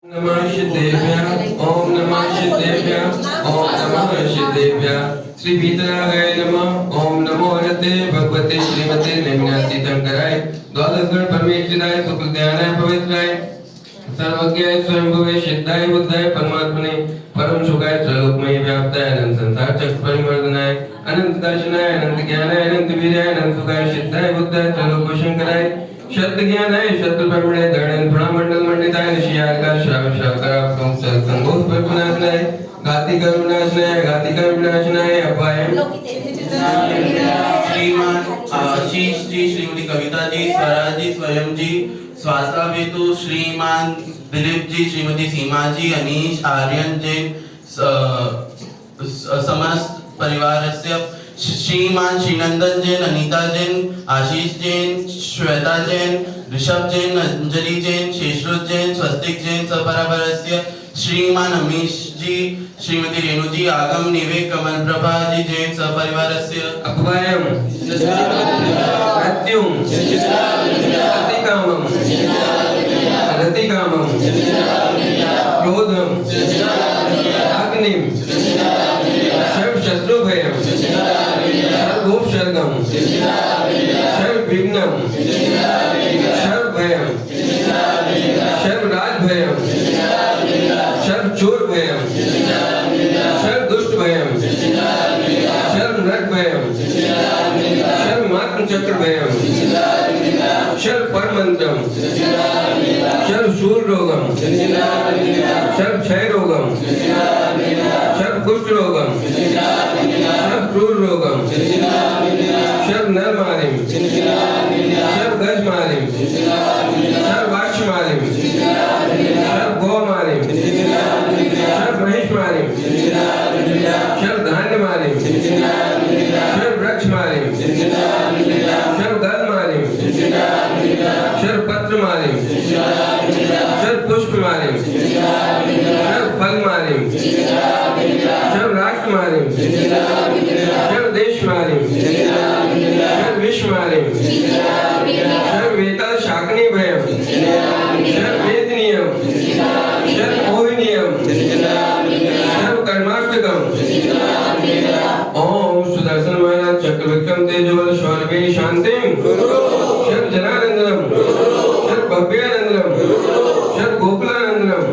नमः शिदेव्या ओम नमः शिदेव्या ओम नमः शिदेव्या श्री वीतरागाय नमः ओम नमो रते भगवते श्रीमते निम्नाति शंकराय द्वादश गण परमेश्वराय शुक्ल ध्यानाय पवित्राय सर्वज्ञाय स्वयंभुवे सिद्धाय बुद्धाय परमात्मने परम सुखाय सर्वलोकमय व्याप्ताय अनंत संसार चक्र परिवर्तनाय अनंत दर्शनाय अनंत ज्ञानाय अनंत वीर्याय अनंत सुखाय सिद्धाय बुद्धाय सर्वलोक शंकराय शब्द ज्ञानाय शब्द ब्रह्मणे धरणन प्रणमंडल मंडिताय निशियाय का श्राव श्रावकरा पंक्चर संगोष परिपुनाशनाय घाति करुणाशनाय घाति करुणाशनाय अपायम श्रीमान आशीष जी, श्रीमती कविता जी, स्वराज जी, स्वयं जी, स्वास्थ्यवेतु श्रीमान दिलीप जी, श्रीमती सीमा जी, अनीश आर्यन जैन, समस्त परिवारस्य श्रीमान श्रीनंदन जैन, अनीता जैन, आशीष जैन, श्वेता जैन, ऋषभ जैन, अंजलि जैन, शेषरुत जैन, स्वस्तिक जैन, सपरावरस्य श्रीमान अमीश जी, श्रीमती रेणु जी, आगम निवेक कमल प्रभा जी जैन, सपरिवारस्य अपवायम मृत्युम अतिकामम रतिकामम क्रोधम अग्निम सर्व शत्रु भयम सर्वोपसर्गम सर्व विघ्नम सर्व भयम सर्व राज भयम सर्व चोर भयम सर्व दुष्ट भयम सर्व नरक भयम सर्व मातृ चक्र भयम सर्व परमंत्रम सर्व शूल रोगम सर्व क्षय रोगम सर्व कुष्ठ रोगम सर्व क्रूर रोगम सर्व नर मालिम सर्व गज मालिम सर्व वाक्ष मालिम सर्व गौ मालिम सर्व महिष मालिम सर्व धान्य मालिम सर्व वृक्ष मालिम सर्व गल मालिम सर्व पत्र मालिम सर्व पुष्प मालिम सर्व फल मालिम सर्व राष्ट्र मालिम सर्व देश मालिम सर्व विश्व मालिम सर्व वेता शाकनी भयम सर्व वेद नियम सर्व मोहि नियम सर्व कर्माष्टकम ओम सुदर्शन महाराज चक्र विक्रम तेजोल शौर्य शांतिम सर्व जनानंदनम सर्व भव्यानंदनम सर्व गोकुलानंदनम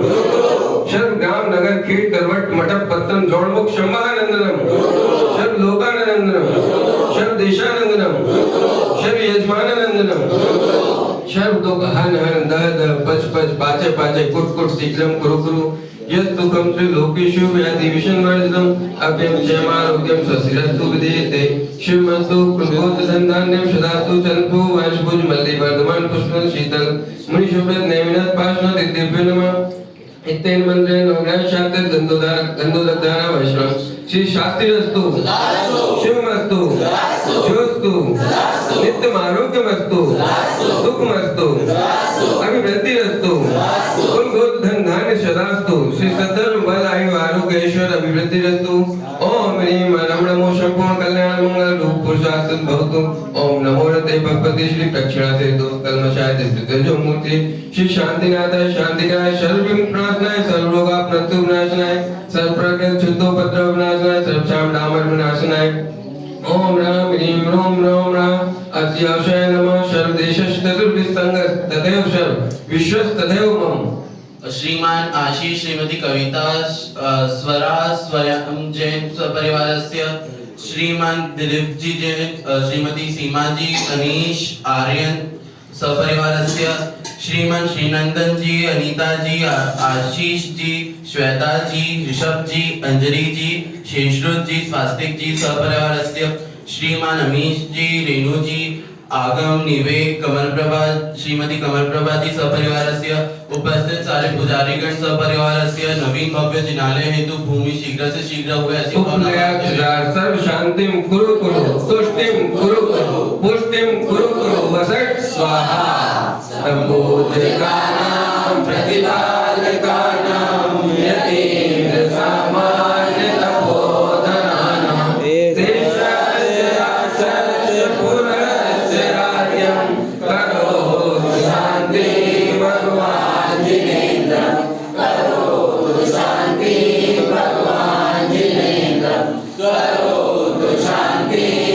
सर्व ग्राम नगर कीट करवट मठप पत्तन जोड़मुख शंभानंदनम सर्व लोकानंदनम सर्व देशानंदनम सर्व यजमानानंदनम सर्व दुख हन हन दह दह पच पच पाचे पाचे कुट कुट शीघ्रम कुरु कुरु यत् दुःखं श्री लोकेषु व्याधि विषण्वर्जितम् अभ्यं क्षेमारोग्यं स्वस्तिरस्तु विधीयते शिवमस्तु प्रबोधधन्धान्यं सदास्तु चन्द्रो वांशभुज मल्लि वर्धमान पुष्पल शीतल मुनिशोभ्रत नैमिनाथ पाशनाथ इत्यभ्यो नमः इत्तेन मंत्रेण नवग्रह शास्त्र गंधोदधारा वैष्णव श्री शास्त्रीरस्तु शिवमस्तु ज्योस्तु नित्यम आरोग्यमस्तु सुखमस्तु अभिवृद्धिरस्तु कुल गोत्र धन धान्य सदास्तु श्री सद्धर्म बल आयु आरोग्य ऐश्वर्य अभिवृद्धिरस्तु ओम ह्रीं रमण नमो संपूर्ण कल्याण मंगल रूप पुरुषार्थ भवतु ओम नमो रते भगवते श्री दक्षिणा से दो कल्मषाय दिव्य मूर्ति श्री शांतिनाथाय शांतिकाय सर्वविघ्न प्रणाशनाय सर्वरोगापनत्तु विनाशनाय सर्वप्रज्ञ शुद्धोपद्रव विनाशनाय सर्वशाम डामर विनाशनाय ओम राम ह्रीं रोम रोम राम अत्याशय नमः सर्वदेशस्य चतुर्विस्तंगः तथैव सर्व विश्वस्य तथैव मम श्रीमान आशीष, श्रीमती कविता, स्वरा स्वयं जैन परिवारस्य श्रीमान दिलीप जी जैन, श्रीमती सीमा जी, अनीश आर्यन सपरिवारस्य श्रीमान श्रीनंदन जी, अनीता जी, आशीष जी, श्वेता जी, ऋषभ जी, अंजलि जी, शेषरुत जी, स्वास्तिक जी सपरिवारस्य श्रीमान अमीश जी, रेणु जी, आगम निवेक कमलप्रभा, श्रीमती कमलप्रभा जी सपरिवारस्य उपस्थित सारे पुजारीगण सपरिवारस्य नवीन भव्य जिनालय हेतु भूमि शीघ्र से शीघ्र हुए ऐसी सर्व शांतिम कुरु कुरु तुष्टिम कुरु कुरु पुष्टिम कुरु कुरु वसट स्वाहा संबोधकानां प्रतिपादकानां यतीन्द्र सामान्य तपोधनानां देशस्य राष्ट्रस्य पुरस्य राज्यं करोतु शान्ति भगवान् जिनेन्द्र करोतु शान्ति